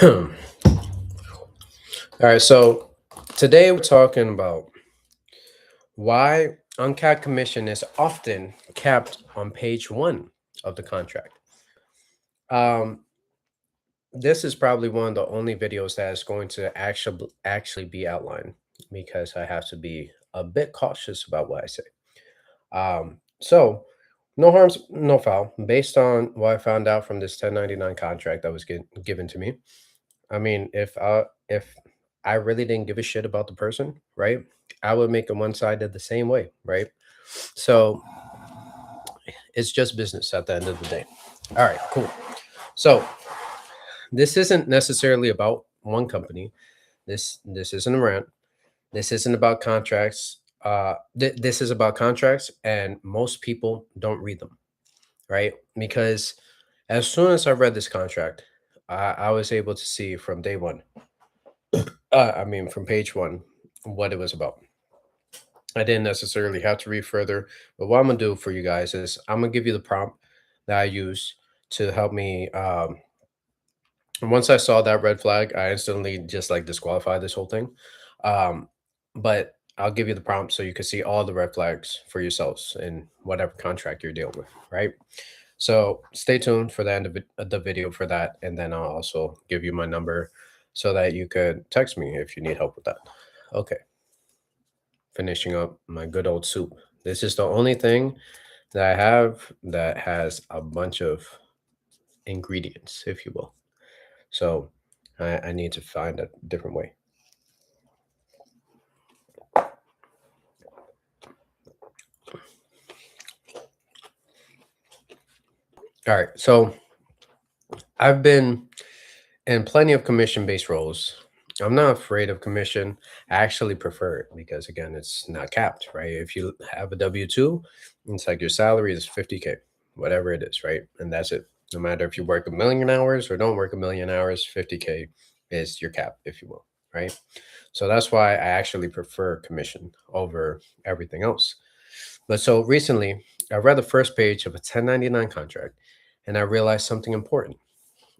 All right, so today we're talking about why uncapped commission is often capped on page one of the contract. Um, this is probably one of the only videos that is going to actually be outlined because I have to be a bit cautious about what I say. So no harms, no foul. Based on what I found out from this 1099 contract that was given to me, I mean, if I really didn't give a shit about the person, right? I would make it one sided the same way, right? So it's just business at the end of the day. All right, cool. So this isn't necessarily about one company. This isn't a rant. This isn't about contracts. This is about contracts, and most people don't read them, right? Because as soon as I read this contract, I was able to see from day one. I mean, from page one, what it was about. I didn't necessarily have to read further, but what I'm gonna do for you guys is I'm gonna give you the prompt that I use to help me. And once I saw that red flag, I instantly just like disqualified this whole thing. Um, but I'll give you the prompt so you can see all the red flags for yourselves in whatever contract you're dealing with, right? So stay tuned for the end of the video for that, and then I'll also give you my number so that you could text me if you need help with that. Okay, finishing up my good old soup. This is the only thing that I have that has a bunch of ingredients, if you will. So I need to find a different way. All right. So I've been in plenty of commission based roles. I'm not afraid of commission. I actually prefer it because, again, it's not capped, right? If you have a W 2, it's like your salary is 50K, whatever it is, right? And that's it. No matter if you work a million hours or don't work a million hours, 50K is your cap, if you will, right? So that's why I actually prefer commission over everything else. But so recently, I read the first page of a 1099 contract and I realized something important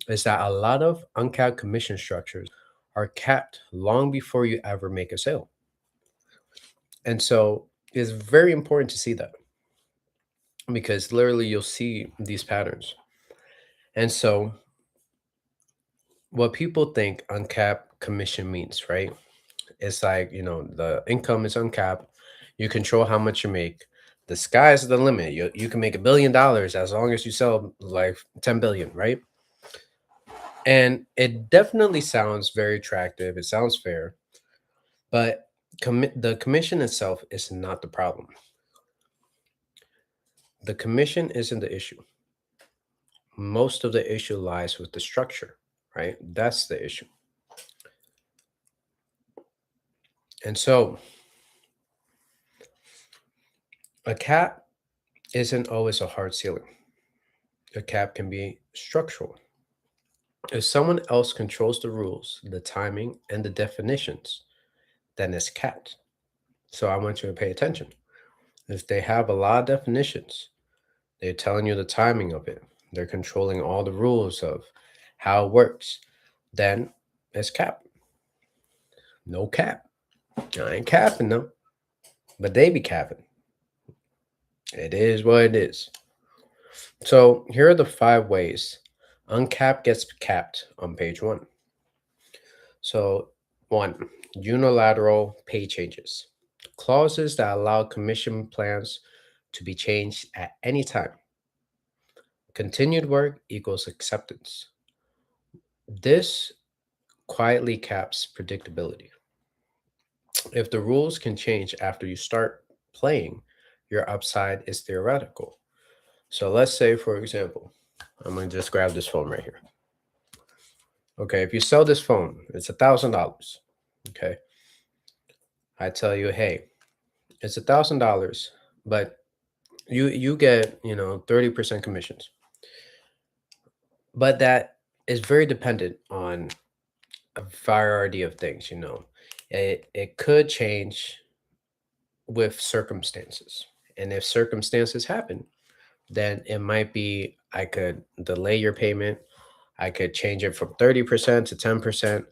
is that a lot of uncapped commission structures are capped long before you ever make a sale. And so it's very important to see that because literally you'll see these patterns. And so what people think uncapped commission means, right? It's like, the income is uncapped. You control how much you make. The sky's the limit. You can make $1 billion as long as you sell like 10 billion, right? And it definitely sounds very attractive. It sounds fair, but the commission itself is not the problem. The commission isn't the issue. Most of the issue lies with the structure, right? That's the issue. And so a cap isn't always a hard ceiling. A cap can be structural. If someone else controls the rules, the timing, and the definitions, then it's capped. So I want you to pay attention. If they have a lot of definitions, they're telling you the timing of it, they're controlling all the rules of how it works, then it's capped. No cap. I ain't capping them, but they be capping. It is what it is. So here are the 5 ways uncapped gets capped on page one. So, one, unilateral pay changes. Clauses that allow commission plans to be changed at any time. Continued work equals acceptance. This quietly caps predictability. If the rules can change after you start playing, your upside is theoretical. So let's say, for example, I'm going to just grab this phone right here. Okay, if you sell this phone, it's $1,000. Okay, I tell you, hey, it's $1,000, but you get 30% commissions. But that is very dependent on a variety of things. It could change with circumstances, and if circumstances happen, then it might be I could delay your payment. I could change it from 30% to 10%,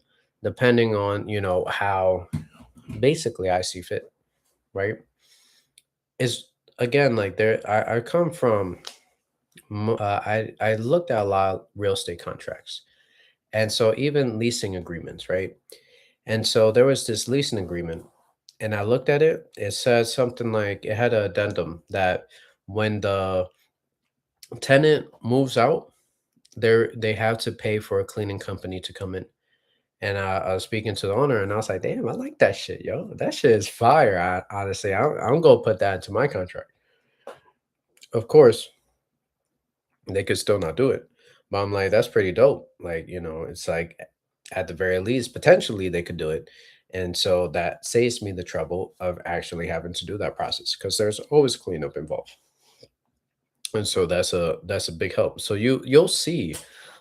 depending on, how basically I see fit, right? Is again like I come from I looked at a lot of real estate contracts. And so even leasing agreements, right? And so there was this leasing agreement, and I looked at it. It said something like it had an addendum that when the tenant moves out, they have to pay for a cleaning company to come in. And I was speaking to the owner, and I was like, "Damn, I like that shit, yo. That shit is fire." Honestly, I'm gonna put that into my contract. Of course, they could still not do it, but I'm like, "That's pretty dope." Like, it's like at the very least, potentially they could do it. And so that saves me the trouble of actually having to do that process because there's always cleanup involved. And so that's a big help. So you'll see,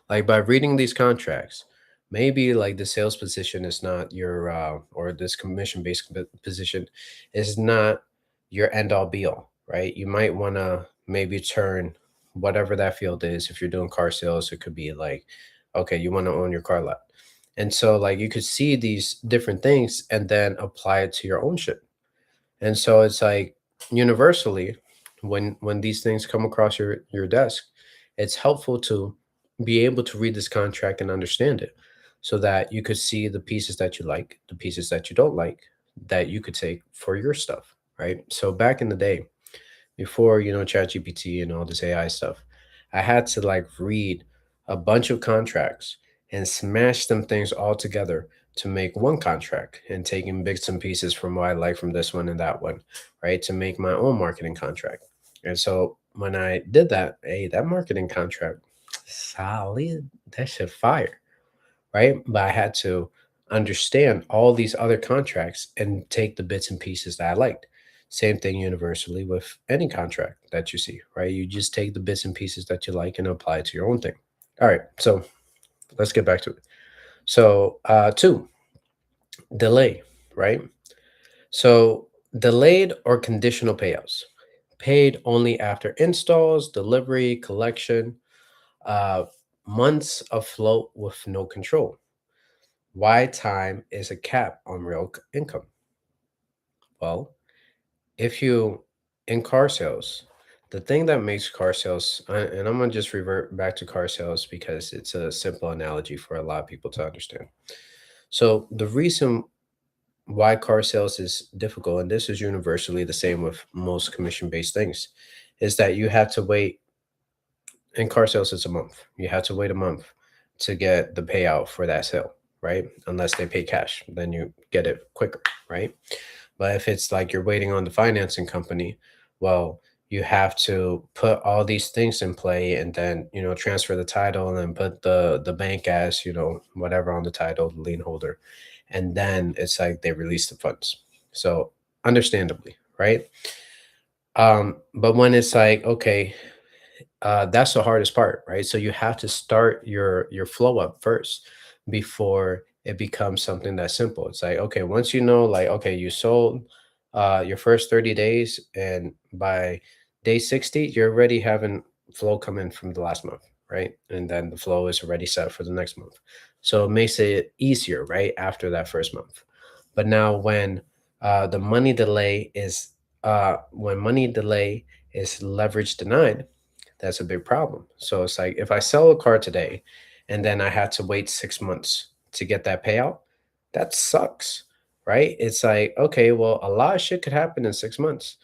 like by reading these contracts, maybe like the sales position is not your or this commission based position is not your end all be all, right? You might want to maybe turn whatever that field is. If you're doing car sales, it could be like, okay, you want to own your car lot. And so like you could see these different things and then apply it to your own shit. And so it's like universally, when these things come across your desk, it's helpful to be able to read this contract and understand it so that you could see the pieces that you like, the pieces that you don't like, that you could take for your stuff, right? So back in the day, before ChatGPT and all this AI stuff, I had to like read a bunch of contracts and smash them things all together to make one contract and taking bits and pieces from what I like from this one and that one, right? To make my own marketing contract. And so when I did that, hey, that marketing contract, solid, that shit fire, right? But I had to understand all these other contracts and take the bits and pieces that I liked. Same thing universally with any contract that you see, right? You just take the bits and pieces that you like and apply it to your own thing. All right, so let's get back to it. So, two, delay, right? So, delayed or conditional payouts, paid only after installs, delivery, collection, uh, months afloat with no control. Why time is a cap on real income? Well, if you in car sales, the thing that makes car sales, and I'm gonna just revert back to car sales because it's a simple analogy for a lot of people to understand. So the reason why car sales is difficult, and this is universally the same with most commission-based things, is that you have to wait. In car sales, it's a month. You have to wait a month to get the payout for that sale, right? Unless they pay cash, then you get it quicker, right? But if it's like you're waiting on the financing company, well, you have to put all these things in play and then, transfer the title and then put the bank as, whatever on the title, the lien holder. And then it's like they release the funds. So understandably, right? But when it's like, okay, that's the hardest part, right? So you have to start your flow up first before it becomes something that's simple. It's like, okay, once you know, like, okay, you sold your first 30 days, and by day 60, you're already having flow come in from the last month, right? And then the flow is already set for the next month. So it makes it easier, right? After that first month. But now the money delay is when money delay is leverage denied, that's a big problem. So it's like if I sell a car today and then I had to wait 6 months to get that payout, that sucks, right? It's like, okay, well, a lot of shit could happen in 6 months.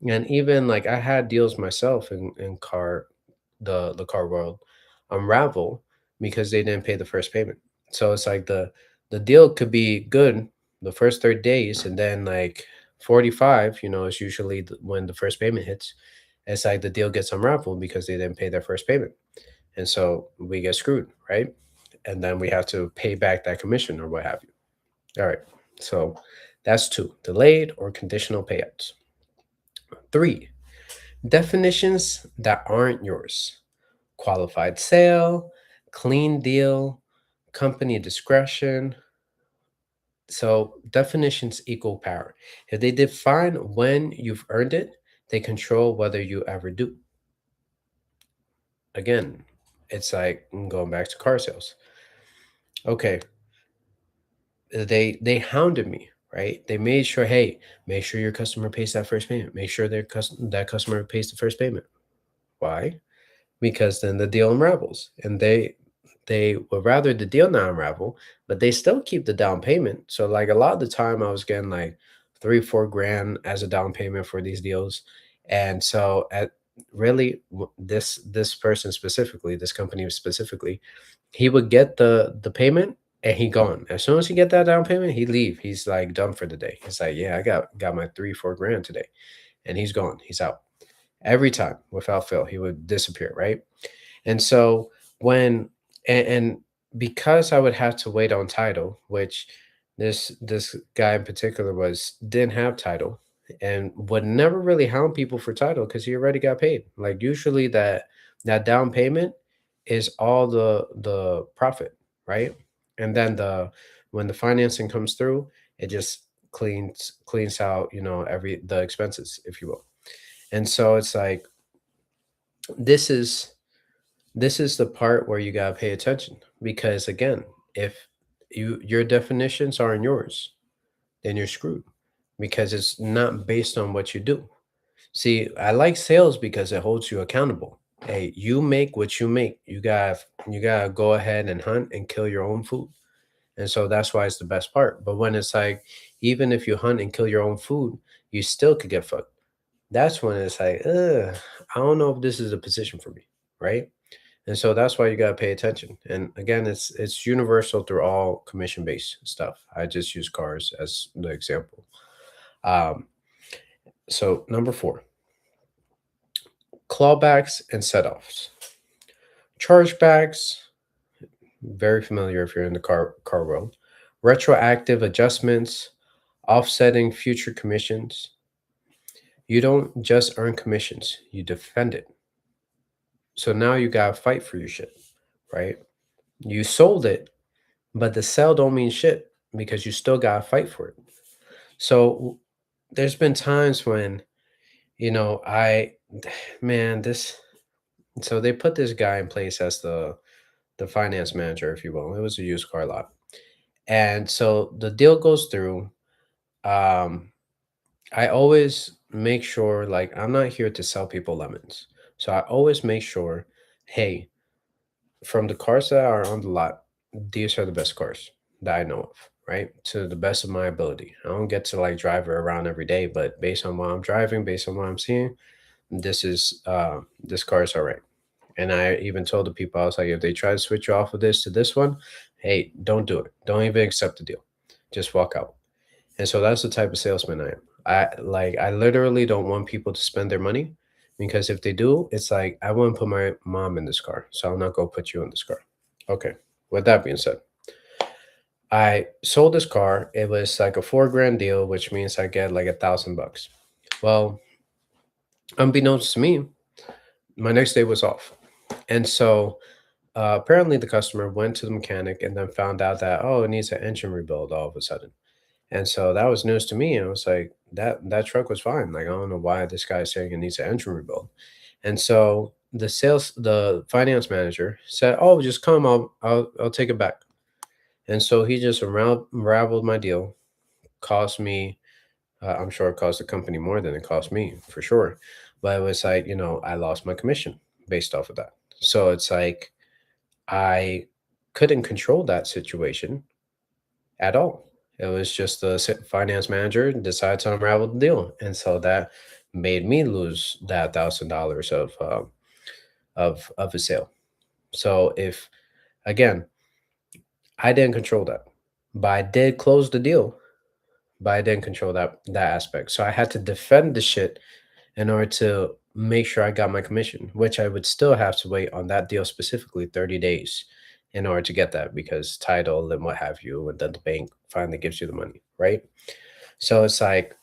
And even like I had deals myself in the car world unravel because they didn't pay the first payment. So it's like the deal could be good the first 30 days and then like 45, is usually when the first payment hits. It's like the deal gets unraveled because they didn't pay their first payment. And so we get screwed, right? And then we have to pay back that commission or what have you. All right. So that's two, delayed or conditional payouts. Three, definitions that aren't yours: qualified sale, clean deal, company discretion. So definitions equal power. If they define when you've earned it, they control whether you ever do. Again, it's like going back to car sales. Okay, they hounded me, right? They made sure, hey, make sure your customer pays that first payment. Make sure that customer pays the first payment. Why? Because then the deal unravels, and they would rather the deal not unravel, but they still keep the down payment. So like a lot of the time, I was getting like 3 4 grand as a down payment for these deals, and so at really this person specifically, this company specifically, he would get the payment and he gone. As soon as he get that down payment, he leave. He's like done for the day. It's like, yeah, I got my 3 4 grand today, and he's gone. He's out every time without fail. He would disappear, right? And so when and because I would have to wait on title, which this guy in particular was didn't have title and would never really hound people for title because he already got paid. Like usually that down payment is all the profit, right? And then the when the financing comes through, it just cleans out, every the expenses, if you will. And so it's like this is this is the part where you gotta pay attention because again, if your definitions aren't yours, then you're screwed because it's not based on what you do. See, I like sales because it holds you accountable. Hey, you make what you make. You gotta go ahead and hunt and kill your own food. And so that's why it's the best part. But when it's like, even if you hunt and kill your own food, you still could get fucked. That's when it's like, I don't know if this is a position for me, right? And so that's why you gotta pay attention. And again, it's universal through all commission based stuff. I just use cars as the example. Um, so number four, clawbacks and set-offs. Chargebacks, very familiar if you're in the car world. Retroactive adjustments, offsetting future commissions. You don't just earn commissions, you defend it. So now you gotta fight for your shit, right? You sold it, but the sell don't mean shit because you still gotta fight for it. So there's been times when, I man, this so they put this guy in place as the finance manager, if you will. It was a used car lot. And so the deal goes through. Um, I always make sure like I'm not here to sell people lemons. So I always make sure, hey, from the cars that are on the lot, these are the best cars that I know of, right? To the best of my ability. I don't get to like drive it around every day, but based on what I'm driving, based on what I'm seeing, this car is all right. And I even told the people, I was like, if they try to switch you off of this to this one, hey, don't do it. Don't even accept the deal. Just walk out. And so that's the type of salesman I am. I literally don't want people to spend their money because if they do, it's like I wouldn't put my mom in this car. So I'll not go put you in this car. Okay. With that being said, I sold this car. It was like a 4 grand deal, which means I get like $1,000. Well, unbeknownst to me, my next day was off. And so apparently the customer went to the mechanic and then found out that, oh, it needs an engine rebuild all of a sudden. And so that was news to me. And I was like, that truck was fine. Like, I don't know why this guy is saying it needs an engine rebuild. And so the finance manager said, oh, just come, I'll take it back. And so he just unraveled my deal, cost me, I'm sure it cost the company more than it cost me for sure. But it was like, I lost my commission based off of that. So it's like, I couldn't control that situation at all. It was just the finance manager decided to unravel the deal, and so that made me lose that $1,000 of a sale. So if again, I didn't control that, but I did close the deal, but I didn't control that aspect. So I had to defend the shit in order to make sure I got my commission, which I would still have to wait on that deal specifically 30 days in order to get that because title and what have you, and then the bank finally gives you the money, right? So it's like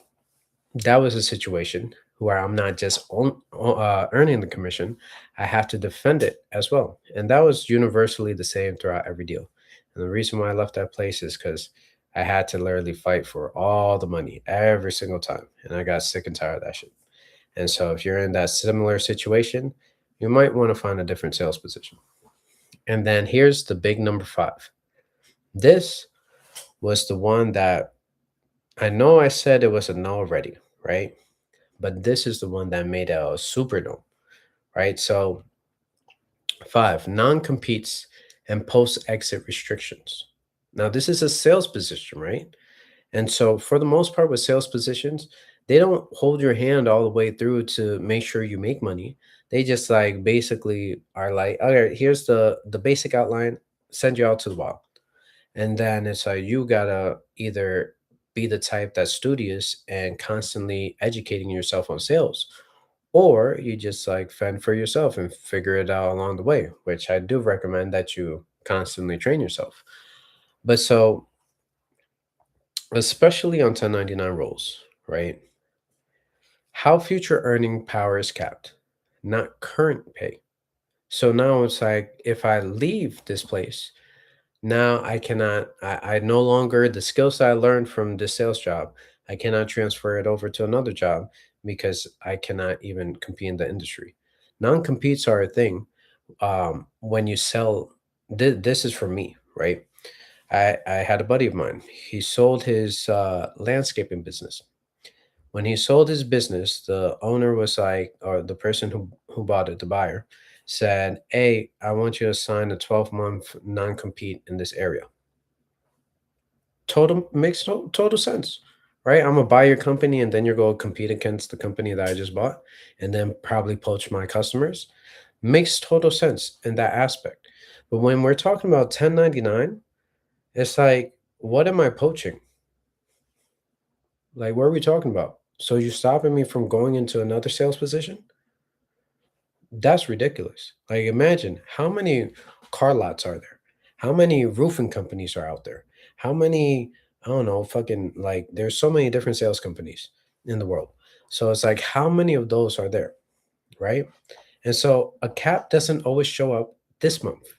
that was a situation where I'm not just earning the commission, I have to defend it as well. And that was universally the same throughout every deal. And the reason why I left that place is because I had to literally fight for all the money every single time. And I got sick and tired of that shit. And so if you're in that similar situation, you might want to find a different sales position. And then here's the big number five. This was the one that I know I said it was a no already, right? But this is the one that made it a super no, right? So, five, non competes and post exit restrictions. Now, this is a sales position, right? And so, for the most part, with sales positions, they don't hold your hand all the way through to make sure you make money. They just like basically are like, okay, here's the basic outline, send you out to the wild. And then it's like you gotta either be the type that's studious and constantly educating yourself on sales, or you just like fend for yourself and figure it out along the way, which I do recommend that you constantly train yourself. But so, especially on 1099 roles, right? How future earning power is capped, not current pay. So now it's like if I leave this place, now I cannot, I no longer, the skills I learned from this sales job, I cannot transfer it over to another job because I cannot even compete in the industry. Non competes are a thing. When you sell, this is for me, right? I had a buddy of mine. He sold his landscaping business. When he sold his business, the owner was like, or the person who bought it, the buyer, said, "Hey, I want you to sign a 12-month non-compete in this area." Total sense, right? I'm gonna buy your company and then you're gonna compete against the company that I just bought, and then probably poach my customers. Makes total sense in that aspect. But when we're talking about 1099, it's like, what am I poaching? Like, what are we talking about? So you're stopping me from going into another sales position? That's ridiculous. Like, imagine how many car lots are there? How many roofing companies are out there? How many, I don't know, fucking, like, there's so many different sales companies in the world. So it's like, how many of those are there? Right. And so a cap doesn't always show up this month.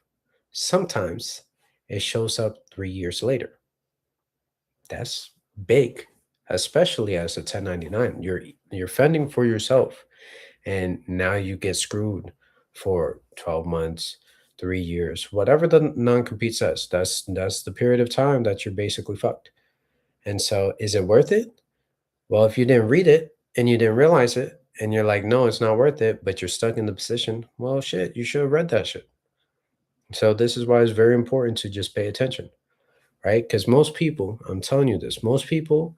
Sometimes it shows up 3 years later. That's big, especially as a 1099. You're fending for yourself, and now you get screwed for 12 months, 3 years, whatever the non-compete says. That's the period of time that you're basically fucked. And so is it worth it? Well, if you didn't read it and you didn't realize it, and you're like, no, it's not worth it, but you're stuck in the position, well, shit, you should have read that shit. So this is why it's very important to just pay attention, right? Because most people, I'm telling you this, most people,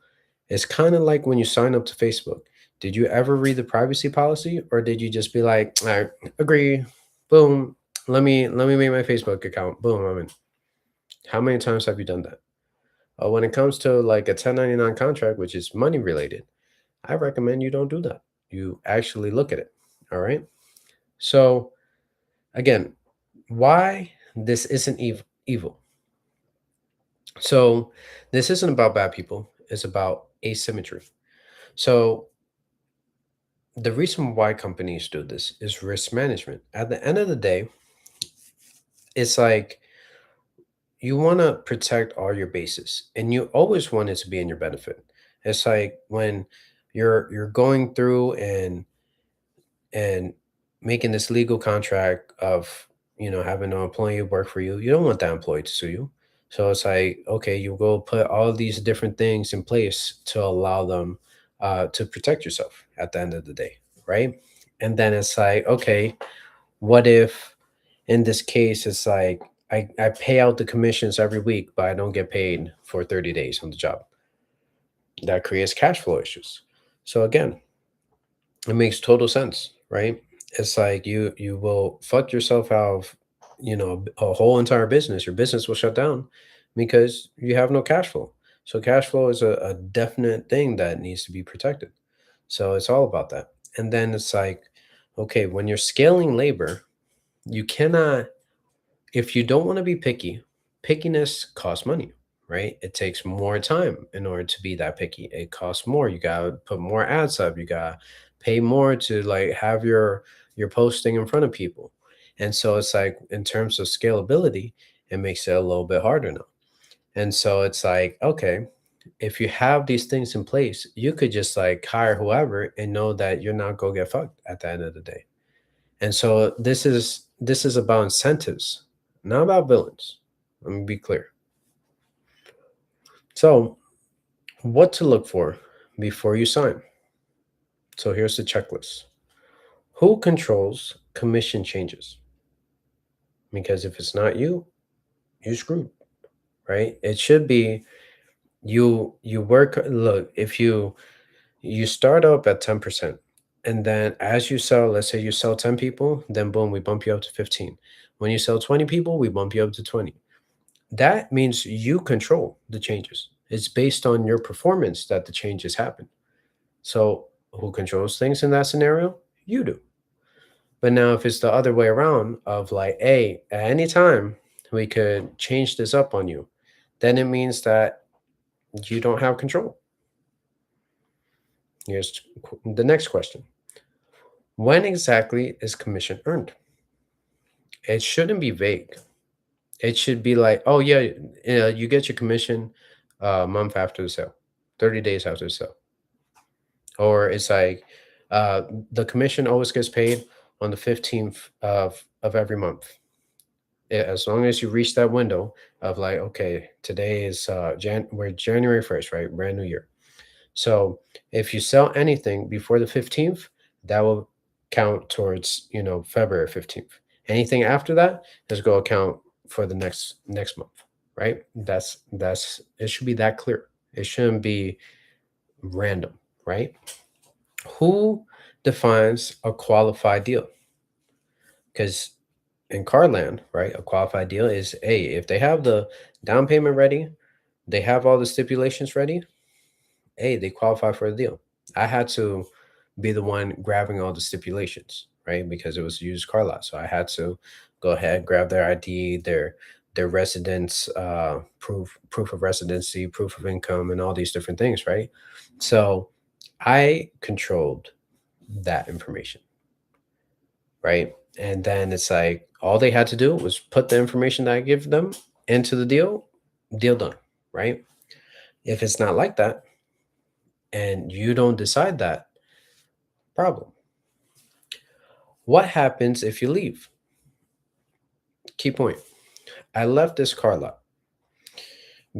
it's kind of like when you sign up to Facebook. Did you ever read the privacy policy, or did you just be like, "All right, agree, boom, let me make my Facebook account, boom, I'm in." How many times have you done that? When it comes to like a 1099 contract, which is money related, I recommend you don't do that. You actually look at it. All right. So again, why this isn't evil. So this isn't about bad people. It's about asymmetry. So the reason why companies do this is risk management. At the end of the day, it's like you want to protect all your bases and you always want it to be in your benefit. It's like when you're going through and making this legal contract of, having an employee work for you. You don't want that employee to sue you. So it's like, okay, you go put all these different things in place to allow them to protect yourself at the end of the day, right? And then it's like, okay, what if in this case it's like I pay out the commissions every week, but I don't get paid for 30 days on the job? That creates cash flow issues. So again, it makes total sense, right? It's like you will fuck yourself out of, a whole entire business. Your business will shut down because you have no cash flow. So cash flow is a definite thing that needs to be protected. So it's all about that. And then it's like, okay, when you're scaling labor, you cannot, if you don't want to be picky, pickiness costs money, right? It takes more time in order to be that picky. It costs more. You gotta put more ads up. You gotta pay more to like have your posting in front of people. And so it's like in terms of scalability, it makes it a little bit harder now. And so it's like, okay, if you have these things in place, you could just like hire whoever and know that you're not gonna get fucked at the end of the day. And so this is about incentives, not about villains. Let me be clear. So, what to look for before you sign? So, here's the checklist. Who controls commission changes? Because if it's not you, you're screwed, right? It should be you work. Look, if you start up at 10%, and then as you sell, let's say you sell 10 people, then boom, we bump you up to 15. When you sell 20 people, we bump you up to 20. That means you control the changes. It's based on your performance that the changes happen. So who controls things in that scenario? You do. But now if it's the other way around of like, hey, at any time we could change this up on you, then it means that you don't have control. Here's the next question. When exactly is commission earned? It shouldn't be vague. It should be like, oh yeah, you get your commission a month after the sale, 30 days after the sale. Or it's like the commission always gets paid on the 15th of every month. As long as you reach that window of like, okay, today is we're January 1st, right? Brand new year. So if you sell anything before the 15th, that will count towards, February 15th. Anything after that is going to count for the next month, right? That's it should be that clear. It shouldn't be random, right? Who defines a qualified deal? Because in car land, right, a qualified deal is if they have the down payment ready, they have all the stipulations ready, they qualify for the deal. I had to be the one grabbing all the stipulations, right? Because it was a used car lot. So I had to go ahead, grab their ID, their residence, proof of residency, proof of income, and all these different things, right? So I controlled that information, right? And then it's like all they had to do was put the information that I give them into the deal done, right? If it's not like that and you don't decide that, problem. What happens if you leave? Key point. I left this car lot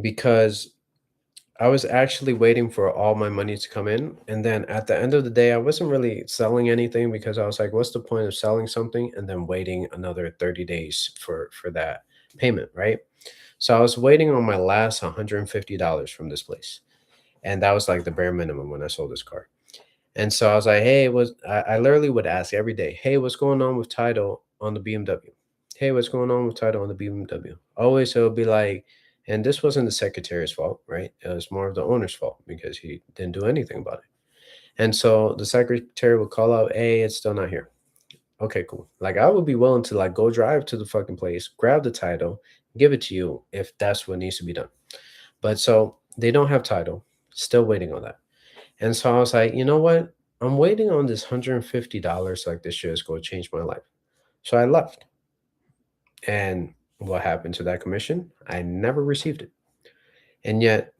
because I was actually waiting for all my money to come in. And then at the end of the day, I wasn't really selling anything because I was like, what's the point of selling something and then waiting another 30 days for that payment, right? So I was waiting on my last $150 from this place. And that was like the bare minimum when I sold this car. And so I was like, hey, I literally would ask every day, hey, what's going on with title on the BMW? Hey, what's going on with title on the BMW? Always it would be like, and this wasn't the secretary's fault, right? It was more of the owner's fault because he didn't do anything about it. And so the secretary would call out, hey, it's still not here. Okay, cool. Like I would be willing to like go drive to the fucking place, grab the title, give it to you if that's what needs to be done. But so they don't have title, still waiting on that. And so I was like, you know what? I'm waiting on this $150 like this shit is going to change my life. So I left. And what happened to that commission? I never received it. And yet,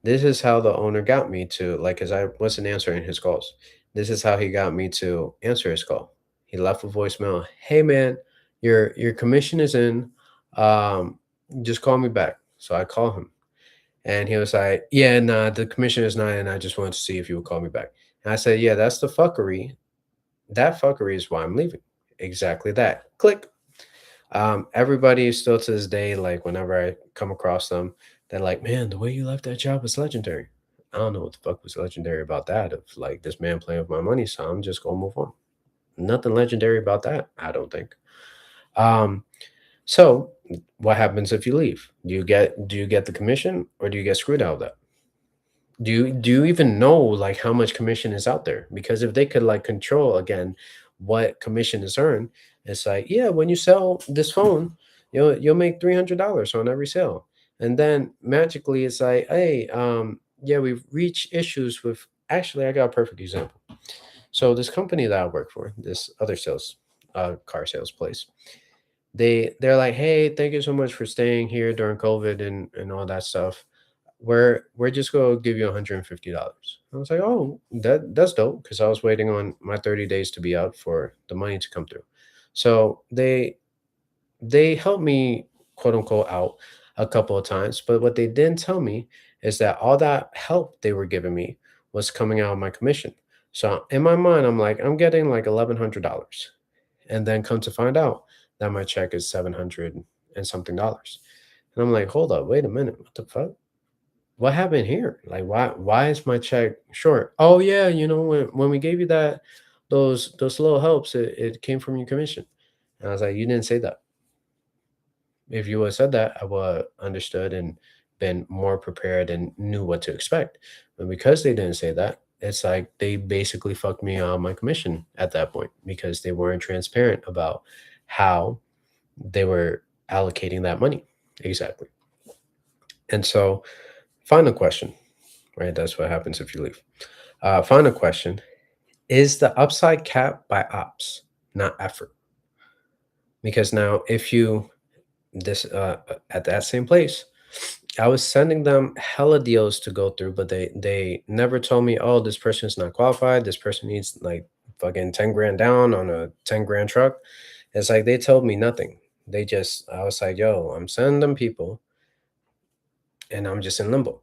this is how the owner got me to, like, because I wasn't answering his calls. This is how he got me to answer his call. He left a voicemail. Hey, man, your commission is in. Um, just call me back. So I call him. And he was like, yeah, nah, the commission is not in. I just wanted to see if you would call me back. And I said, yeah, that's the fuckery. That fuckery is why I'm leaving. Exactly that. Click. Everybody still to this day, like whenever I come across them, they're like, man, the way you left that job was legendary. I don't know what the fuck was legendary about that. Of like this man playing with my money, so I'm just gonna move on. Nothing legendary about that, I don't think. Um, so what happens if you leave? Do you get the commission or do you get screwed out of that? Do you even know like how much commission is out there? Because if they could like control again what commission is earned, it's like, yeah, when you sell this phone, you'll make $300 on every sale. And then magically it's like, hey, yeah, we've reached issues with actually I got a perfect example. So this company that I work for, this other sales car sales place, they're like, hey, thank you so much for staying here during COVID and all that stuff. We're just gonna give you $150. I was like, oh, that's dope because I was waiting on my 30 days to be out for the money to come through. So they helped me quote unquote out a couple of times. But what they didn't tell me is that all that help they were giving me was coming out of my commission. So in my mind, I'm like, I'm getting like $1,100. And then come to find out that my check is 700 and something dollars. And I'm like, hold up, wait a minute, what the fuck? What happened here? Like, why is my check short? Oh yeah, when we gave you those little helps, it came from your commission. And I was like, you didn't say that. If you would have said that, I would have understood and been more prepared and knew what to expect. But because they didn't say that, it's like they basically fucked me on my commission at that point because they weren't transparent about how they were allocating that money. Exactly. And so, final question, right? That's what happens if you leave. Final question: is the upside cap by ops, not effort? Because now, if you this at that same place, I was sending them hella deals to go through, but they never told me, oh, this person is not qualified. This person needs like fucking 10 grand down on a 10 grand truck. It's like they told me nothing. I was like, yo, I'm sending them people and I'm just in limbo,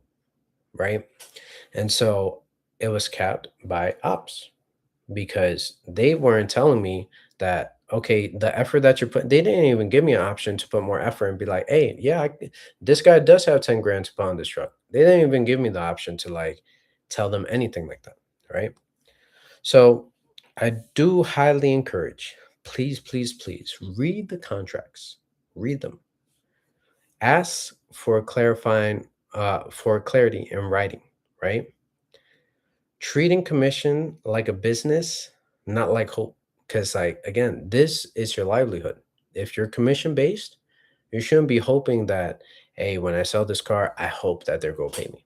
right? And so it was capped by ops because they weren't telling me that, okay, the effort that you're putting, they didn't even give me an option to put more effort and be like, hey, yeah, this guy does have 10 grand to put on this truck. They didn't even give me the option to like tell them anything like that, right? So I do highly encourage, please, please, please read the contracts, read them, ask for for clarity in writing, right? Treating commission like a business, not like hope. Because, like, again, this is your livelihood. If you're commission based, you shouldn't be hoping that, hey, when I sell this car, I hope that they're going to pay me.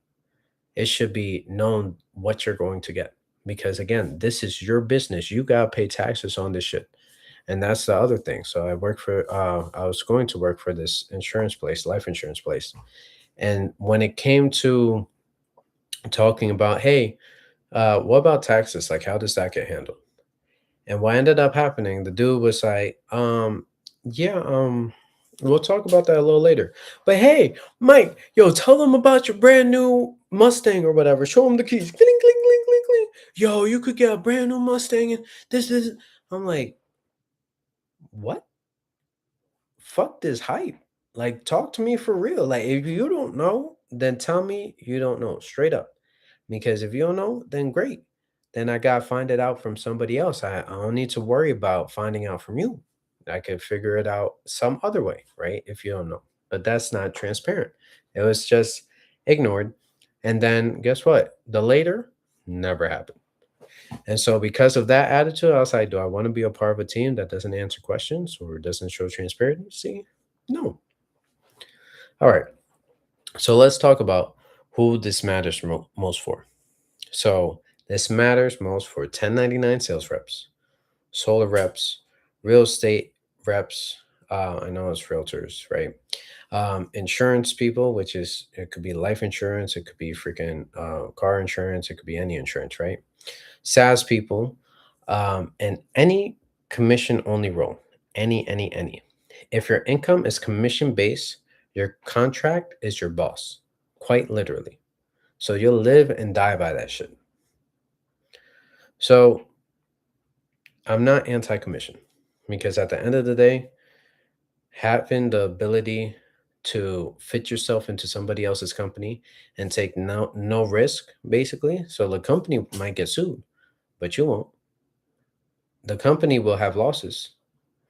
It should be known what you're going to get. Because, again, this is your business. You got to pay taxes on this shit. And that's the other thing. So I was going to work for this insurance place, life insurance place. And when it came to talking about, hey, what about taxes? Like, how does that get handled? And what ended up happening, the dude was like, yeah, we'll talk about that a little later. But hey, Mike, yo, tell them about your brand new Mustang or whatever. Show them the keys. Cling, cling, cling, cling, cling. Yo, you could get a brand new Mustang and this. I'm like, what? Fuck this hype. Like, talk to me for real. Like, if you don't know, then tell me you don't know straight up. Because if you don't know, then great. Then I gotta find it out from somebody else. I don't need to worry about finding out from you. I could figure it out some other way, right? If you don't know. But that's not transparent. It was just ignored. And then guess what? The later never happened. And so because of that attitude, I was like, do I want to be a part of a team that doesn't answer questions or doesn't show transparency? No. All right. So let's talk about who this matters most for. So this matters most for 1099 sales reps, solar reps, real estate reps. I know it's realtors, right? Insurance people, which is, it could be life insurance, it could be freaking car insurance, it could be any insurance, right? SaaS people, and any commission only role, any. If your income is commission based, your contract is your boss, quite literally. So you'll live and die by that shit. So I'm not anti commission because at the end of the day, having the ability to fit yourself into somebody else's company and take no risk, basically. So the company might get sued, but you won't. The company will have losses,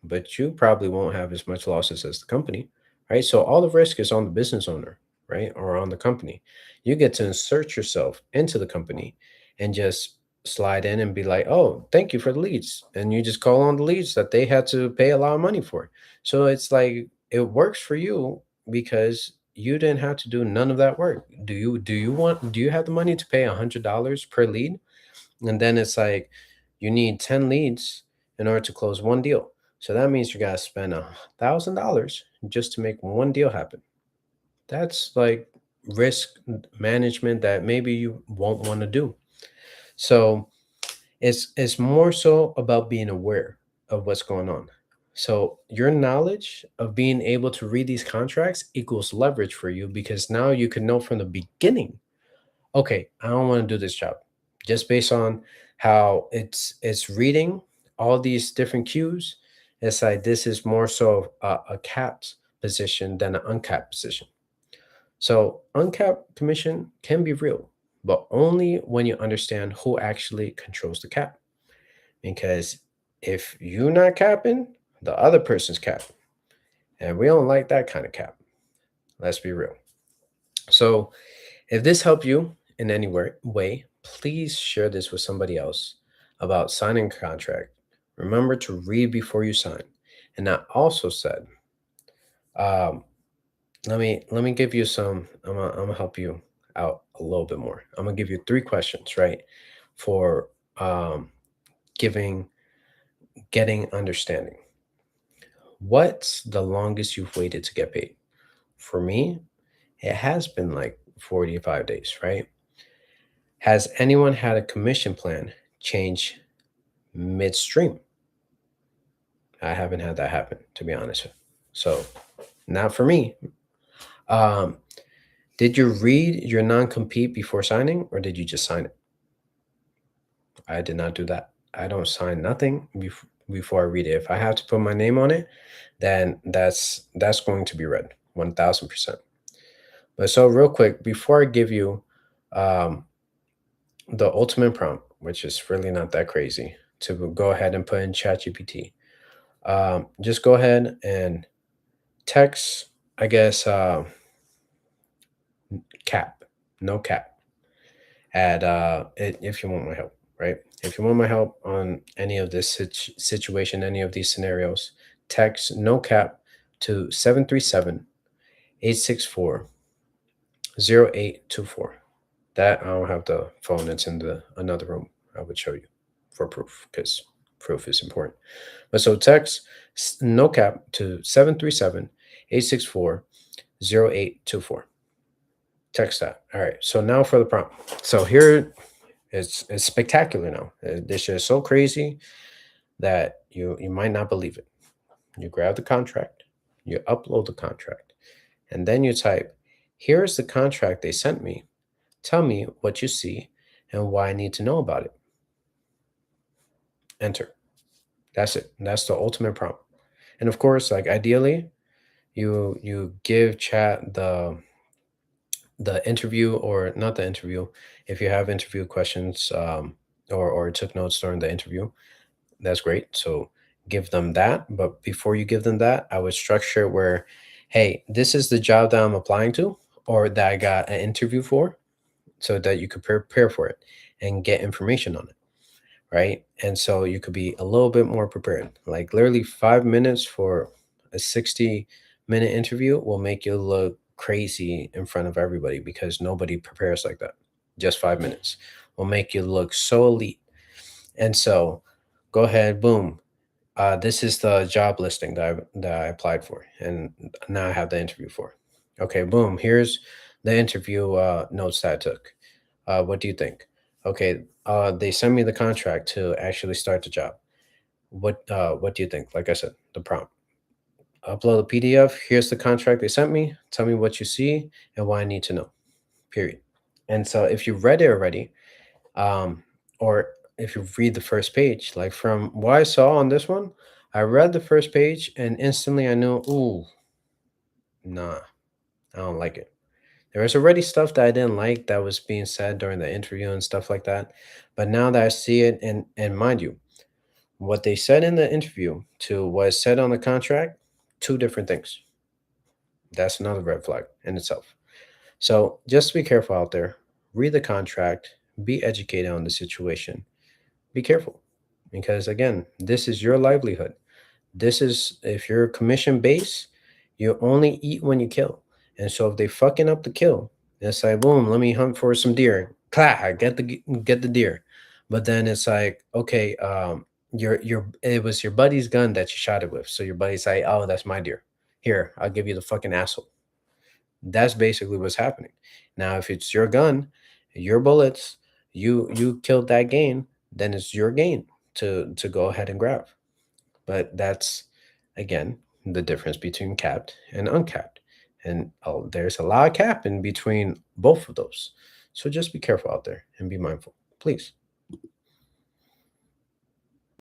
but you probably won't have as much losses as the company, right? So all the risk is on the business owner, right? Or on the company. You get to insert yourself into the company and just slide in and be like, oh, thank you for the leads. And you just call on the leads that they had to pay a lot of money for. So it's like it works for you because you didn't have to do none of that work. Do you have the money to pay $100 per lead? And then it's like you need 10 leads in order to close one deal. So that means you got to spend $1,000 just to make one deal happen. That's like risk management that maybe you won't want to do. So it's more so about being aware of what's going on. So your knowledge of being able to read these contracts equals leverage for you, because now you can know from the beginning, okay, I don't want to do this job. Just based on how it's reading all these different cues, it's like this is more so a capped position than an uncapped position. So uncapped commission can be real, but only when you understand who actually controls the cap. Because if you're not capping, the other person's cap. And we don't like that kind of cap. Let's be real. So if this helped you in any way, please share this with somebody else about signing a contract. Remember to read before you sign. And I also said, um, let me give you some. I'm gonna help you out a little bit more. I'm gonna give you 3 questions, right, for um, giving getting understanding. What's the longest you've waited to get paid? For me, it has been like 45 days, right? Has anyone had a commission plan change midstream? I haven't had that happen, to be honest. So, not for me. Um, did you read your non compete before signing, or did you just sign it? I did not do that. I don't sign nothing before I read it. If I have to put my name on it, then that's going to be read 1000%. But so, real quick, before I give you um, the ultimate prompt, which is really not that crazy, to go ahead and put in ChatGPT, just go ahead and text, I guess, cap, no cap, if you want my help, right? If you want my help on any of this situation, any of these scenarios, text no cap to 737-864-0824. That I don't have the phone, it's in the another room. I would show you for proof, because proof is important. But so text no cap to 737-864-0824. Text that. All right. So now for the prompt. So here it's spectacular now. This is so crazy that you might not believe it. You grab the contract, you upload the contract, and then you type, here is the contract they sent me. Tell me what you see and why I need to know about it. Enter. That's it. That's the ultimate prompt. And of course, like ideally, you give chat the interview, or not the interview, if you have interview questions, or took notes during the interview, that's great. So give them that. But before you give them that, I would structure it where, hey, this is the job that I'm applying to, or that I got an interview for, so that you could prepare for it and get information on it, right? And so you could be a little bit more prepared. Like literally 5 minutes for a 60-minute interview will make you look crazy in front of everybody, because nobody prepares like that. Just 5 minutes will make you look so elite. And so go ahead, boom. This is the job listing that I applied for, and now I have the interview for. Okay, boom. Here's the interview notes that I took. What do you think? Okay, they sent me the contract to actually start the job. What do you think? Like I said, the prompt. Upload a PDF. Here's the contract they sent me. Tell me what you see and why I need to know. Period. And so if you read it already, um, or if you read the first page, like from what I saw on this one, I read the first page and instantly I knew, ooh, nah, I don't like it. There was already stuff that I didn't like that was being said during the interview and stuff like that. But now that I see it, and mind you, what they said in the interview to what is said on the contract, two different things. That's another red flag in itself. So just be careful out there. Read the contract, be educated on the situation, be careful, because again, this is your livelihood. This is, if you're commission based, you only eat when you kill. And so if they fucking up the kill, it's like boom, let me hunt for some deer. Clack, get the deer. But then it's like, okay, your it was your buddy's gun that you shot it with. So your buddy's like, oh, that's my deer. Here, I'll give you the fucking asshole. That's basically what's happening. Now, if it's your gun, your bullets, you killed that gain, then it's your gain to go ahead and grab. But again, the difference between capped and uncapped. And there's a lot of cap in between both of those. So just be careful out there and be mindful, please.